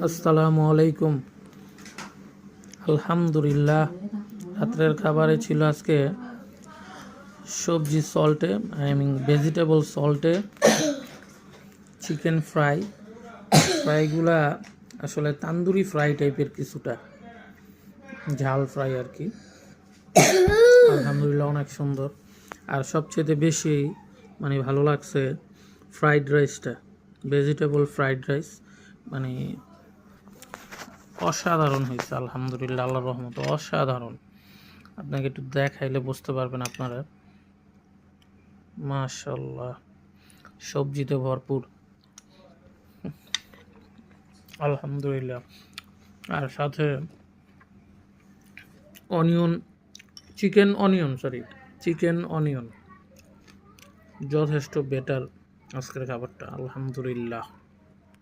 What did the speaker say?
আসসালামু আলাইকুম। আলহামদুলিল্লাহ, রাত্রের খাবারে ছিল আজকে সবজি সল্টে, ভেজিটেবল সল্টে চিকেন ফ্রাইগুলা আসলে তান্দুরি ফ্রাই টাইপের, কিছুটা ঝাল ফ্রাই আর কি। আলহামদুলিল্লাহ, অনেক সুন্দর। আর সবচেয়ে বেশি ভালো লাগছে ফ্রাইড রাইসটা, ভেজিটেবল ফ্রাইড রাইস, অসাধারণ হয়েছে। আলহামদুলিল্লাহ, আল্লাহর রহমতে অসাধারণ। আপনাকে একটু দেখাইলে বুঝতে পারবেন আপনারা। মাশাআল্লাহ, সবজিতে ভরপুর, আলহামদুলিল্লাহ। আর সাথে চিকেন অনিয়ন যথেষ্ট বেটার আজকের খাবারটা, আলহামদুলিল্লাহ।